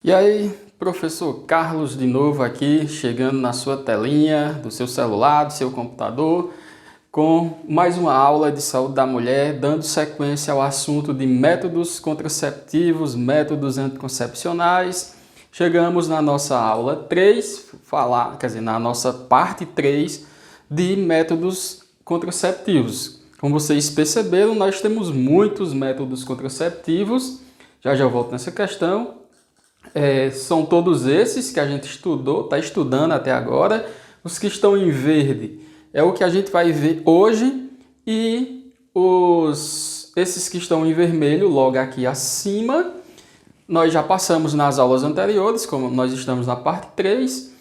E aí, professor Carlos de novo aqui, chegando na sua telinha, do seu celular, do seu computador, com mais uma aula de saúde da mulher, dando sequência ao assunto de métodos contraceptivos, métodos anticoncepcionais. Chegamos na nossa aula 3, na nossa parte 3 de métodos contraceptivos. Como vocês perceberam, nós temos muitos métodos contraceptivos, já eu volto nessa questão. São todos esses que a gente está estudando até agora. Os que estão em verde é o que a gente vai ver hoje e esses que estão em vermelho, logo aqui acima, nós já passamos nas aulas anteriores, como nós estamos na parte 3,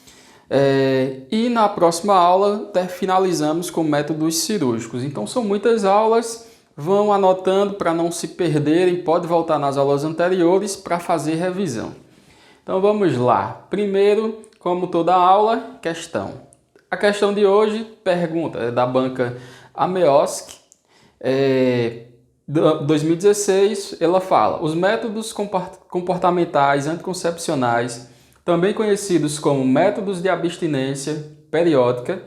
e na próxima aula finalizamos com métodos cirúrgicos. Então são muitas aulas, vão anotando para não se perderem, pode voltar nas aulas anteriores para fazer revisão. Então vamos lá. Primeiro, como toda aula, questão. A questão de hoje, pergunta, é da banca AMEOSC, 2016, ela fala: os métodos comportamentais anticoncepcionais, também conhecidos como métodos de abstinência periódica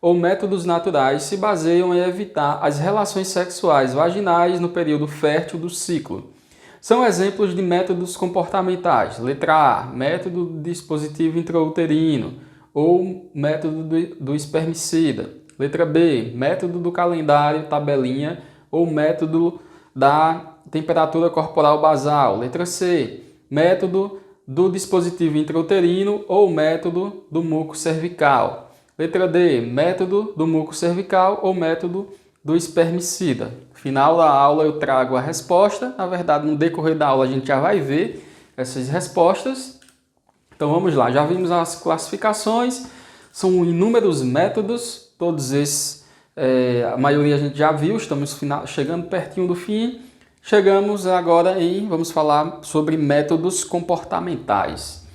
ou métodos naturais, se baseiam em evitar as relações sexuais vaginais no período fértil do ciclo. São exemplos de métodos comportamentais. Letra A, método do dispositivo intrauterino ou método do espermicida. Letra B, método do calendário tabelinha ou método da temperatura corporal basal. Letra C, método do dispositivo intrauterino ou método do muco cervical. Letra D, método do muco cervical ou método do espermicida. Final da aula eu trago a resposta. Na verdade, no decorrer da aula a gente já vai ver essas respostas. Então vamos lá, já vimos as classificações, são inúmeros métodos, todos esses, a maioria a gente já viu, estamos chegando pertinho do fim. Chegamos agora vamos falar sobre métodos comportamentais.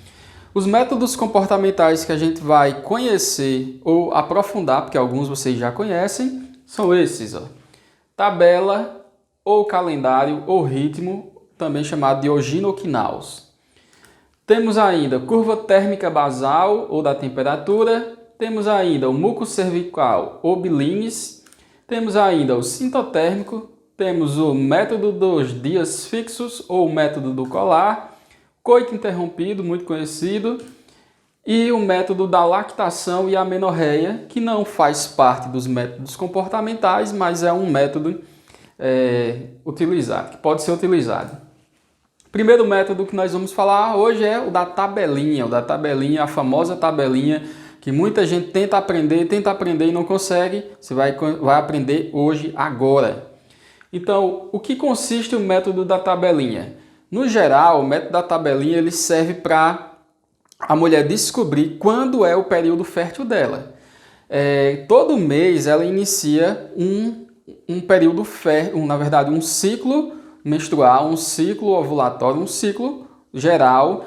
Os métodos comportamentais que a gente vai conhecer ou aprofundar, porque alguns vocês já conhecem, são esses, ó. Tabela, ou calendário, ou ritmo, também chamado de Ogino-Knaus. Temos ainda curva térmica basal, ou da temperatura. Temos ainda o muco cervical, ou Billings. Temos ainda o sintotérmico. Temos o método dos dias fixos, ou método do colar. Coito interrompido, muito conhecido. E o método da lactação e amenorreia, que não faz parte dos métodos comportamentais, mas é um método utilizado, que pode ser utilizado. O primeiro método que nós vamos falar hoje é o da tabelinha, a famosa tabelinha, que muita gente tenta aprender e não consegue. Você vai aprender hoje, agora. Então, o que consiste o método da tabelinha? No geral, o método da tabelinha ele serve para a mulher descobrir quando é o período fértil dela. Todo mês ela inicia um período fértil, na verdade um ciclo menstrual, um ciclo ovulatório, um ciclo geral,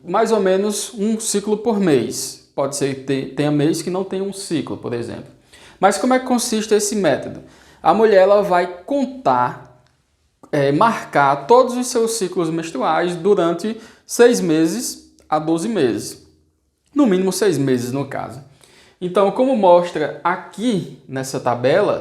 mais ou menos um ciclo por mês. Pode ser que tenha mês que não tenha um ciclo, por exemplo. Mas como é que consiste esse método? A mulher ela vai contar, marcar todos os seus ciclos menstruais durante 6 meses a 12 meses. No mínimo 6 meses, no caso. Então, como mostra aqui nessa tabela,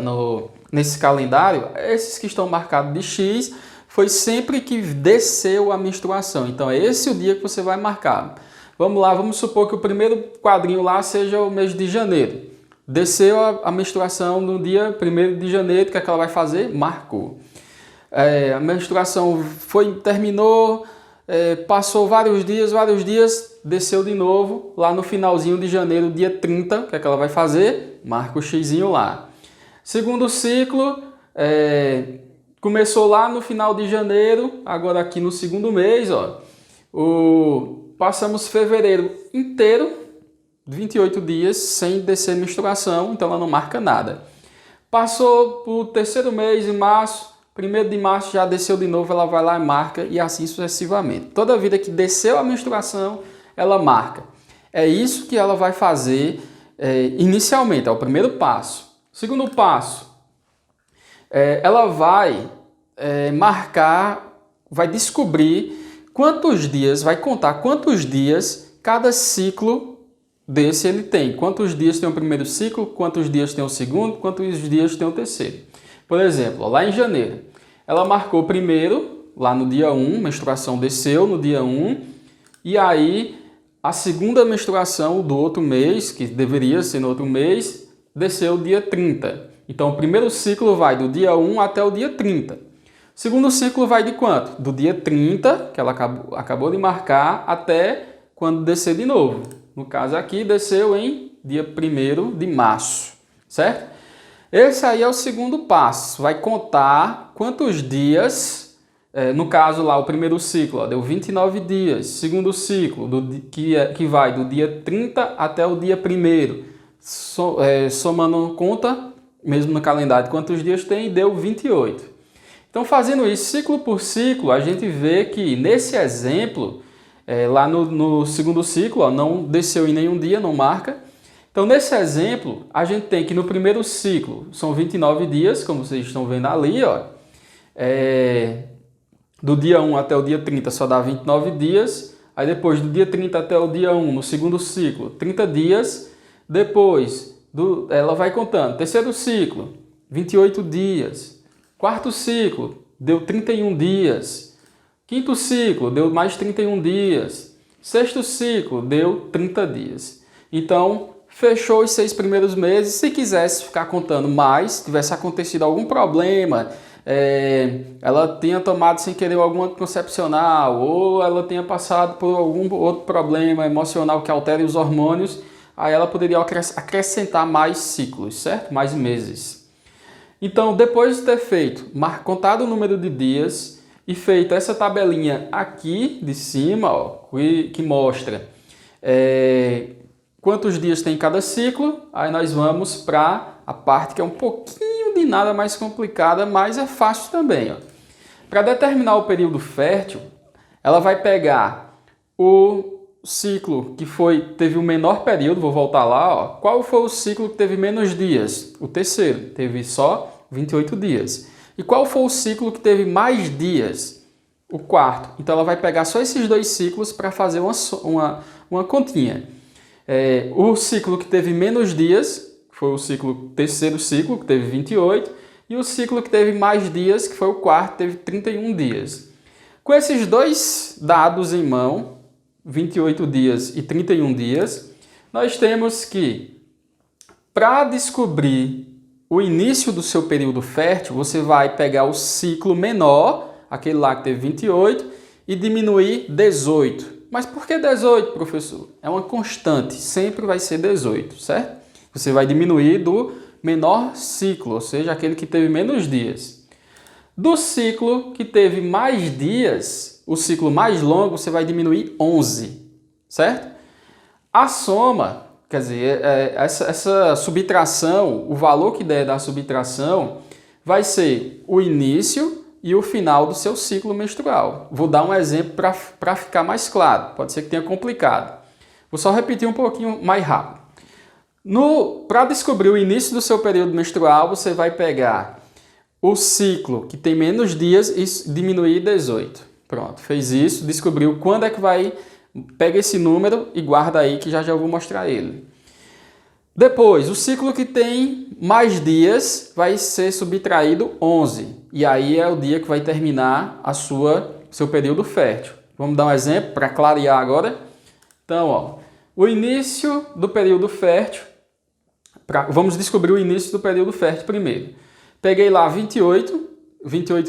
nesse calendário, esses que estão marcados de X foi sempre que desceu a menstruação. Então, é esse o dia que você vai marcar. Vamos lá, vamos supor que o primeiro quadrinho lá seja o mês de janeiro. Desceu a menstruação no dia 1º de janeiro, o que é que ela vai fazer? Marcou. A menstruação terminou, passou vários dias, desceu de novo, lá no finalzinho de janeiro, dia 30, o que é que ela vai fazer? Marca o xizinho lá. Segundo ciclo, começou lá no final de janeiro, agora aqui no segundo mês, ó, passamos fevereiro inteiro, 28 dias, sem descer menstruação, então ela não marca nada. Passou para o terceiro mês, em março, 1º de março já desceu de novo, ela vai lá e marca e assim sucessivamente. Toda vida que desceu a menstruação, ela marca. É isso que ela vai fazer inicialmente, é o primeiro passo. Segundo passo, ela vai marcar, vai descobrir quantos dias, vai contar quantos dias cada ciclo desse ele tem. Quantos dias tem o primeiro ciclo, quantos dias tem o segundo, quantos dias tem o terceiro. Por exemplo, lá em janeiro, ela marcou primeiro, lá no dia 1, menstruação desceu no dia 1, e aí a segunda menstruação do outro mês, que deveria ser no outro mês, desceu dia 30. Então o primeiro ciclo vai do dia 1 até o dia 30. O segundo ciclo vai de quanto? Do dia 30, que ela acabou de marcar, até quando descer de novo. No caso aqui, desceu em dia 1º de março, certo? Esse aí é o segundo passo. Vai contar quantos dias, no caso lá, o primeiro ciclo, ó, deu 29 dias. Segundo ciclo, que vai do dia 30 até o dia 1º. Somando conta, mesmo no calendário, quantos dias tem, deu 28. Então, fazendo isso ciclo por ciclo, a gente vê que nesse exemplo, lá no segundo ciclo, ó, não desceu em nenhum dia, não marca. Então, nesse exemplo, a gente tem que no primeiro ciclo são 29 dias, como vocês estão vendo ali, ó. Do dia 1 até o dia 30 só dá 29 dias. Aí depois, do dia 30 até o dia 1, no segundo ciclo, 30 dias. Depois, ela vai contando. Terceiro ciclo, 28 dias. Quarto ciclo, deu 31 dias. Quinto ciclo, deu mais 31 dias. Sexto ciclo, deu 30 dias. Então, fechou os 6 primeiros meses. Se quisesse ficar contando mais, tivesse acontecido algum problema, ela tenha tomado sem querer algum anticoncepcional, ou ela tenha passado por algum outro problema emocional que altere os hormônios, aí ela poderia acrescentar mais ciclos, certo? Mais meses. Então, depois de ter contado o número de dias e feito essa tabelinha aqui de cima, ó, que mostra quantos dias tem cada ciclo, aí nós vamos para a parte que é um pouquinho de nada mais complicada, mas é fácil também. Para determinar o período fértil, ela vai pegar o ciclo que teve o menor período, vou voltar lá, ó. Qual foi o ciclo que teve menos dias? O terceiro, teve só 28 dias. E qual foi o ciclo que teve mais dias? O quarto. Então ela vai pegar só esses dois ciclos para fazer uma continha. O ciclo que teve menos dias foi o terceiro ciclo, que teve 28, e o ciclo que teve mais dias, que foi o quarto, teve 31 dias. Com esses dois dados em mão, 28 dias e 31 dias, nós temos que, para descobrir o início do seu período fértil, você vai pegar o ciclo menor, aquele lá que teve 28, e diminuir 18. Mas por que 18, professor? É uma constante, sempre vai ser 18, certo? Você vai diminuir do menor ciclo, ou seja, aquele que teve menos dias. Do ciclo que teve mais dias, o ciclo mais longo, você vai diminuir 11, certo? A soma, quer dizer, essa subtração, o valor que der da subtração, vai ser o início e o final do seu ciclo menstrual. Vou dar um exemplo para ficar mais claro. Pode ser que tenha complicado. Vou só repetir um pouquinho mais rápido. Para descobrir o início do seu período menstrual, você vai pegar o ciclo que tem menos dias e diminuir 18. Pronto, fez isso, descobriu quando é que vai... Pega esse número e guarda aí que já vou mostrar ele. Depois, o ciclo que tem mais dias vai ser subtraído 11. E aí é o dia que vai terminar seu período fértil. Vamos dar um exemplo para clarear agora? Então, ó, o início do período fértil. Vamos descobrir o início do período fértil primeiro. Peguei lá 28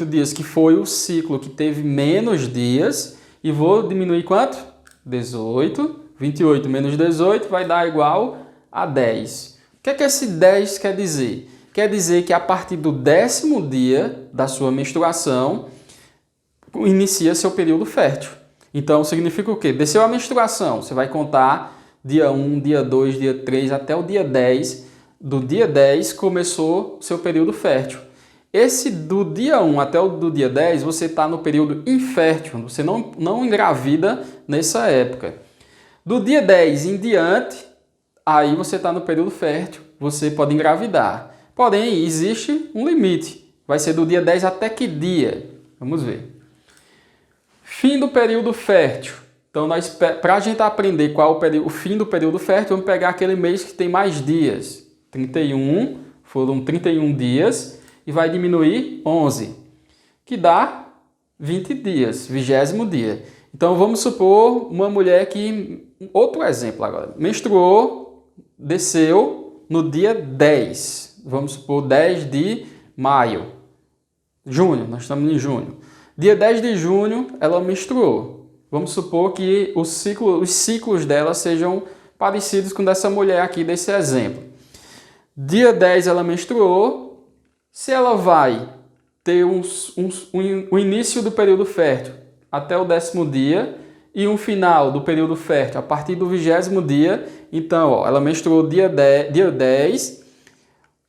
dias, que foi o ciclo que teve menos dias. E vou diminuir quanto? 18. 28 menos 18 vai dar igual a 10. O que é que esse 10 quer dizer? Quer dizer que a partir do 10º dia da sua menstruação, inicia seu período fértil. Então, significa o quê? Desceu a menstruação, você vai contar dia 1, dia 2, dia 3, até o dia 10. Do dia 10 começou seu período fértil. Esse do dia 1 até o do dia 10, você está no período infértil, você não engravida nessa época. Do dia 10 em diante, aí você está no período fértil, você pode engravidar. Porém, existe um limite. Vai ser do dia 10 até que dia? Vamos ver. Fim do período fértil. Então, para a gente aprender qual o fim do período fértil, vamos pegar aquele mês que tem mais dias. 31, foram 31 dias, e vai diminuir 11, que dá 20 dias, 20º dia. Então, vamos supor uma mulher que, outro exemplo agora, menstruou, desceu no dia 10, vamos supor 10 de maio, junho, nós estamos em junho. Dia 10 de junho, ela menstruou. Vamos supor que os ciclos dela sejam parecidos com dessa mulher aqui, desse exemplo. Dia 10 ela menstruou. Se ela vai ter o início do período fértil até o 10º dia e um final do período fértil a partir do 20º dia, então ó, ela menstruou dia 10,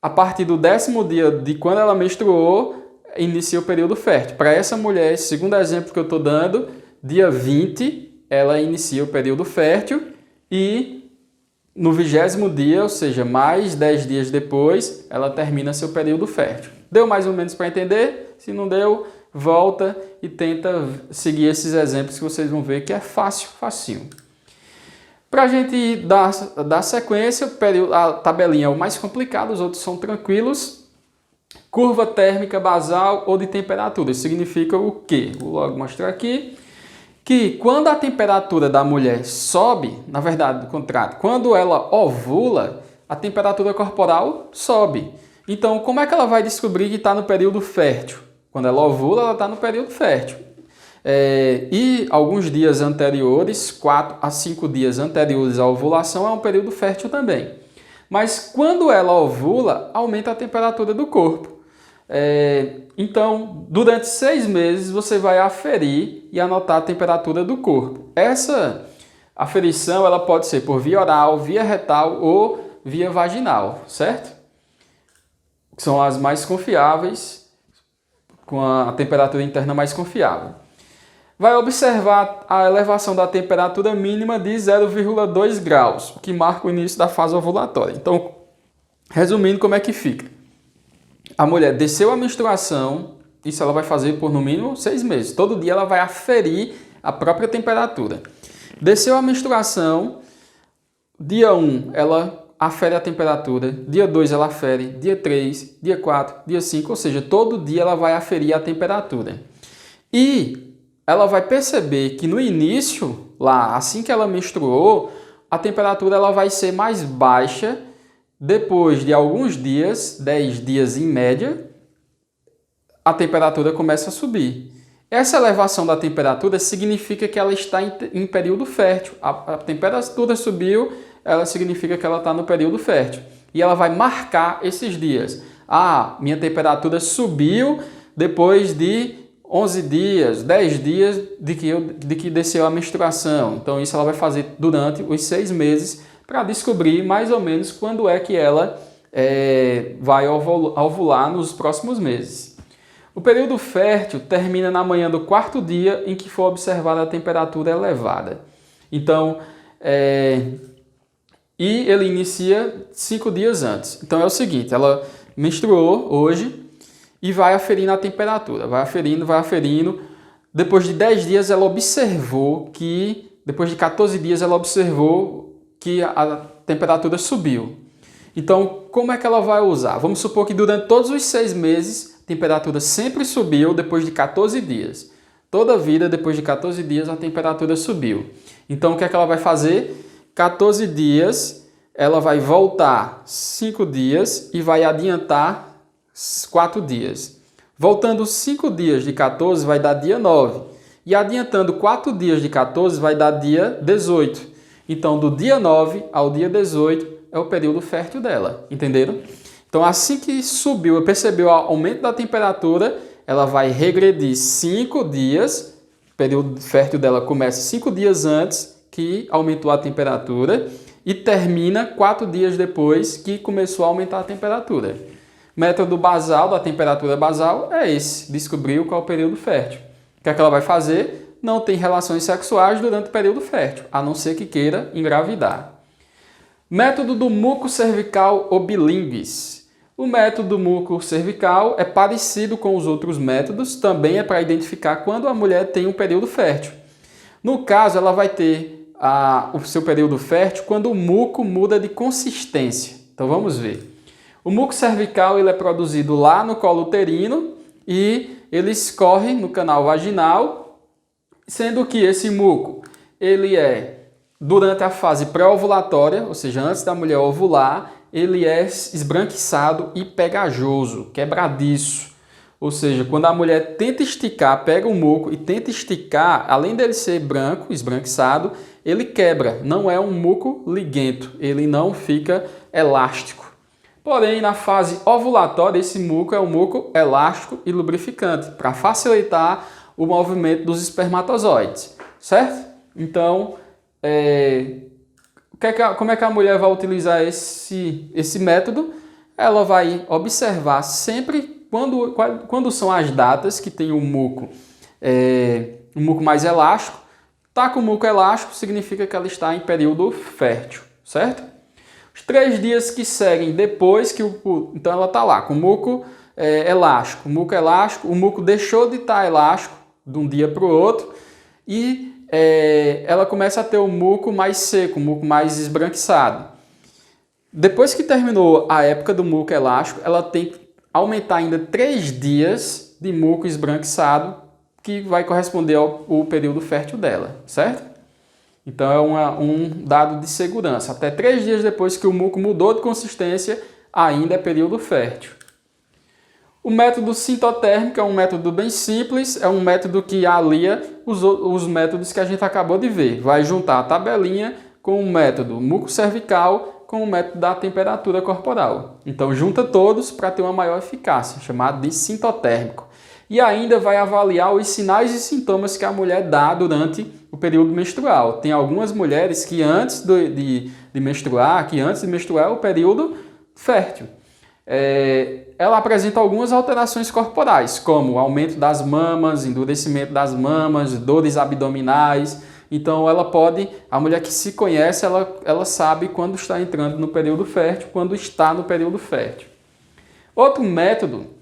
a partir do 10º dia de quando ela menstruou, inicia o período fértil. Para essa mulher, esse segundo exemplo que eu estou dando, dia 20, ela inicia o período fértil e no 20º dia, ou seja, mais 10 dias depois, ela termina seu período fértil. Deu mais ou menos para entender? Se não deu, volta e tenta seguir esses exemplos que vocês vão ver que é fácil, facinho. Para a gente dar sequência, a tabelinha é o mais complicado, os outros são tranquilos. Curva térmica basal ou de temperatura. Isso significa o quê? Vou logo mostrar aqui. Que quando a temperatura da mulher sobe, na verdade, do contrário, quando ela ovula, a temperatura corporal sobe. Então, como é que ela vai descobrir que está no período fértil? Quando ela ovula, ela está no período fértil. E alguns dias anteriores, 4 a 5 dias anteriores à ovulação, é um período fértil também. Mas quando ela ovula, aumenta a temperatura do corpo. Então, durante 6 meses, você vai aferir e anotar a temperatura do corpo. Essa aferição ela pode ser por via oral, via retal ou via vaginal, certo? Que são as mais confiáveis, com a temperatura interna mais confiável. Vai observar a elevação da temperatura mínima de 0,2 graus, o que marca o início da fase ovulatória. Então, resumindo, como é que fica? A mulher desceu a menstruação, isso ela vai fazer por no mínimo 6 meses. Todo dia ela vai aferir a própria temperatura. Desceu a menstruação, dia 1 ela afere a temperatura, dia 2 ela afere, dia 3, dia 4, dia 5, ou seja, todo dia ela vai aferir a temperatura. E ela vai perceber que no início, lá, assim que ela menstruou, a temperatura ela vai ser mais baixa. Depois de alguns dias, 10 dias em média, a temperatura começa a subir. Essa elevação da temperatura significa que ela está em período fértil. A temperatura subiu, ela significa que ela está no período fértil. E ela vai marcar esses dias. Minha temperatura subiu depois de 11 dias, 10 dias de que desceu a menstruação. Então isso ela vai fazer durante os 6 meses para descobrir mais ou menos quando é que ela vai ovular nos próximos meses. O período fértil termina na manhã do 4º dia em que for observada a temperatura elevada. Então, e ele inicia 5 dias antes. Então é o seguinte, ela menstruou hoje e vai aferindo a temperatura, vai aferindo. Depois de 10 dias ela observou que, depois de 14 dias ela observou que a temperatura subiu. Então, como é que ela vai usar? Vamos supor que durante todos os 6 meses, a temperatura sempre subiu depois de 14 dias. Toda a vida, depois de 14 dias, a temperatura subiu. Então, o que é que ela vai fazer? 14 dias, ela vai voltar 5 dias e vai adiantar 4 dias. Voltando 5 dias de 14, vai dar dia 9. E adiantando 4 dias de 14, vai dar dia 18. Então, do dia 9 ao dia 18 é o período fértil dela, entenderam? Então, assim que subiu, percebeu o aumento da temperatura, ela vai regredir 5 dias, o período fértil dela começa 5 dias antes que aumentou a temperatura e termina 4 dias depois que começou a aumentar a temperatura. Método basal da temperatura basal é esse, descobriu qual é o período fértil. O que é que ela vai fazer? Não tem relações sexuais durante o período fértil, a não ser que queira engravidar. Método do muco cervical obilinguis. O método muco cervical é parecido com os outros métodos, também é para identificar quando a mulher tem um período fértil. No caso, ela vai ter o seu período fértil quando o muco muda de consistência. Então vamos ver. O muco cervical ele é produzido lá no colo uterino e ele escorre no canal vaginal, sendo que esse muco ele é durante a fase pré-ovulatória, ou seja, antes da mulher ovular, ele é esbranquiçado e pegajoso, quebradiço. Ou seja, quando a mulher tenta esticar, pega o muco e tenta esticar, além dele ser branco, esbranquiçado, ele quebra. Não é um muco liguento, ele não fica elástico. Porém, na fase ovulatória, esse muco é um muco elástico e lubrificante, para facilitar o movimento dos espermatozoides, certo? Então, como é que a mulher vai utilizar esse método? Ela vai observar sempre quando são as datas que tem um muco mais elástico. Tá com o muco elástico significa que ela está em período fértil, certo? Os 3 dias que seguem depois que então ela está lá com o muco elástico, o muco deixou de estar elástico de um dia para o outro e ela começa a ter o muco mais seco, o muco mais esbranquiçado. Depois que terminou a época do muco elástico, ela tem que aumentar ainda 3 dias de muco esbranquiçado, que vai corresponder ao período fértil dela, certo? Então é um dado de segurança. Até 3 dias depois que o muco mudou de consistência, ainda é período fértil. O método sintotérmico é um método bem simples, é um método que alia os métodos que a gente acabou de ver. Vai juntar a tabelinha com o método muco-cervical com o método da temperatura corporal. Então junta todos para ter uma maior eficácia, chamado de sintotérmico. E ainda vai avaliar os sinais e sintomas que a mulher dá durante o período menstrual. Tem algumas mulheres que antes de menstruar é o período fértil. Ela apresenta algumas alterações corporais, como aumento das mamas, endurecimento das mamas, dores abdominais. Então a mulher que se conhece, ela sabe quando está entrando no período fértil, quando está no período fértil. Outro método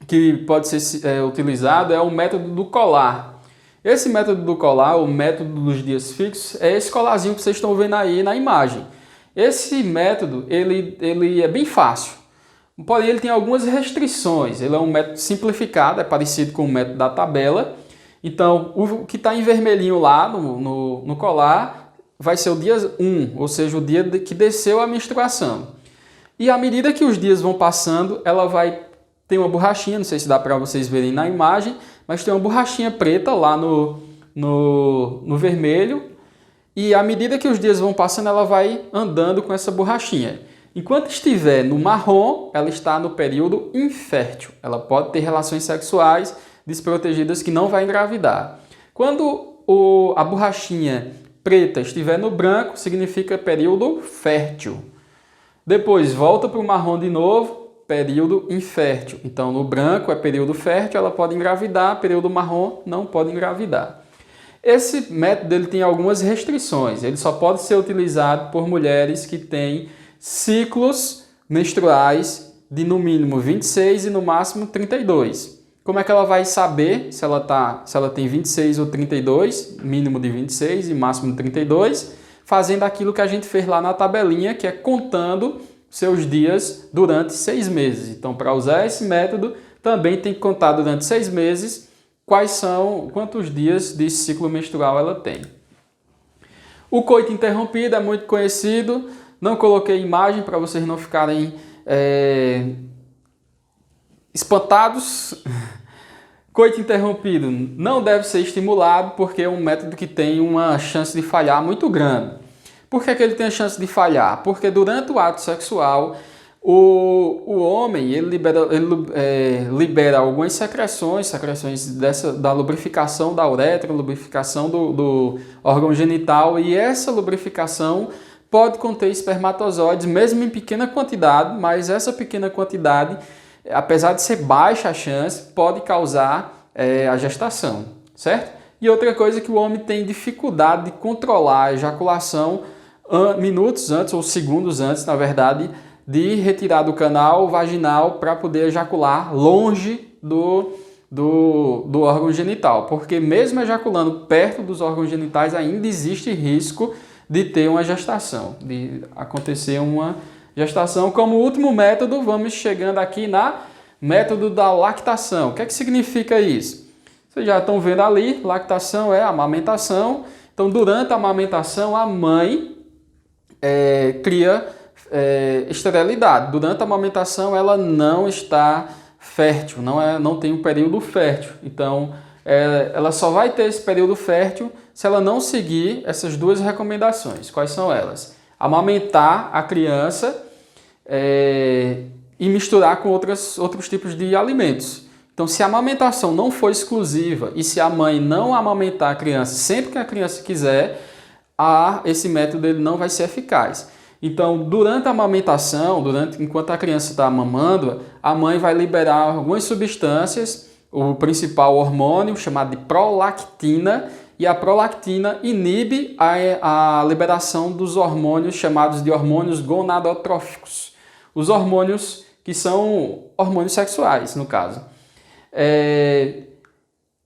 que pode ser utilizado é o método do colar. Esse método do colar, o método dos dias fixos, é esse colarzinho que vocês estão vendo aí na imagem. Esse método ele é bem fácil, porém ele tem algumas restrições. Ele é um método simplificado, é parecido com o método da tabela. Então, o que está em vermelhinho lá no colar vai ser o dia 1, ou seja, o dia que desceu a menstruação. E à medida que os dias vão passando, ela vai ter uma borrachinha, não sei se dá para vocês verem na imagem, mas tem uma borrachinha preta lá no vermelho. E à medida que os dias vão passando, ela vai andando com essa borrachinha. Enquanto estiver no marrom, ela está no período infértil. Ela pode ter relações sexuais desprotegidas que não vai engravidar. Quando a borrachinha preta estiver no branco, significa período fértil. Depois volta para o marrom de novo, período infértil. Então no branco é período fértil, ela pode engravidar, período marrom não pode engravidar. Esse método ele tem algumas restrições. Ele só pode ser utilizado por mulheres que têm ciclos menstruais de no mínimo 26 e no máximo 32. Como é que ela vai saber se ela tem 26 ou 32, mínimo de 26 e máximo de 32? Fazendo aquilo que a gente fez lá na tabelinha, que é contando seus dias durante 6 meses. Então, para usar esse método, também tem que contar durante 6 meses quantos dias de ciclo menstrual ela tem. O coito interrompido é muito conhecido. Não coloquei imagem para vocês não ficarem espantados. Coito interrompido não deve ser estimulado porque é um método que tem uma chance de falhar muito grande. Por que ele tem a chance de falhar? Porque durante o ato sexual, o homem ele libera algumas secreções da lubrificação da uretra, lubrificação do órgão genital, e essa lubrificação pode conter espermatozoides, mesmo em pequena quantidade, mas essa pequena quantidade, apesar de ser baixa a chance, pode causar a gestação, certo? E outra coisa é que o homem tem dificuldade de controlar a ejaculação minutos antes, ou segundos antes, na verdade, de retirar do canal vaginal para poder ejacular longe do órgão genital, porque mesmo ejaculando perto dos órgãos genitais ainda existe risco de ter uma gestação, de acontecer uma gestação. Como último método, vamos chegando aqui na método da lactação. O que é que significa isso? Vocês já estão vendo ali, lactação é amamentação. Então, durante a amamentação, a mãe cria esterilidade. Durante a amamentação, ela não está fértil, não tem um período fértil. Então, ela só vai ter esse período fértil se ela não seguir essas duas recomendações. Quais são elas? Amamentar a criança e misturar com outros tipos de alimentos. Então, se a amamentação não for exclusiva e se a mãe não amamentar a criança sempre que a criança quiser, esse método ele não vai ser eficaz. Então, durante a amamentação, enquanto a criança está mamando, a mãe vai liberar algumas substâncias, o principal hormônio chamado de prolactina, e a prolactina inibe a liberação dos hormônios chamados de hormônios gonadotróficos, os hormônios que são hormônios sexuais, no caso.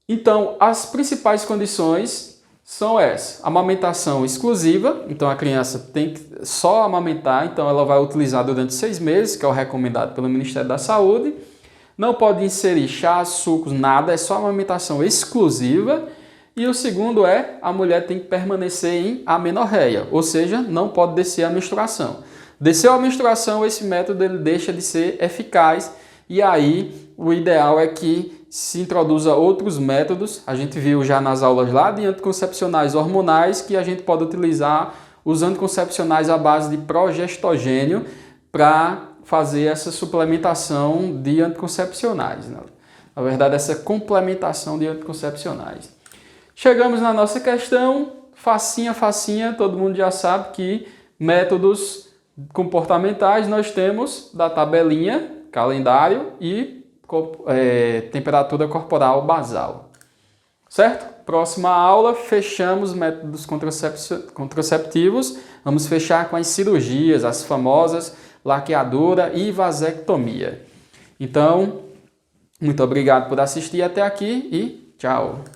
Então, as principais condições são essas: amamentação exclusiva, então a criança tem que só amamentar, então ela vai utilizar durante 6 meses, que é o recomendado pelo Ministério da Saúde. Não pode inserir chás, sucos, nada, é só amamentação exclusiva. E o segundo a mulher tem que permanecer em amenorreia, ou seja, não pode descer a menstruação. Desceu a menstruação, esse método ele deixa de ser eficaz, e aí o ideal é que se introduza outros métodos. A gente viu já nas aulas lá de anticoncepcionais hormonais que a gente pode utilizar os anticoncepcionais à base de progestogênio para fazer essa suplementação de anticoncepcionais, né? Na verdade, essa complementação de anticoncepcionais. Chegamos na nossa questão, facinha, todo mundo já sabe que métodos comportamentais nós temos da tabelinha, calendário e temperatura corporal basal. Certo? Próxima aula, fechamos métodos contraceptivos. Vamos fechar com as cirurgias, as famosas laqueadura e vasectomia. Então, muito obrigado por assistir até aqui e tchau!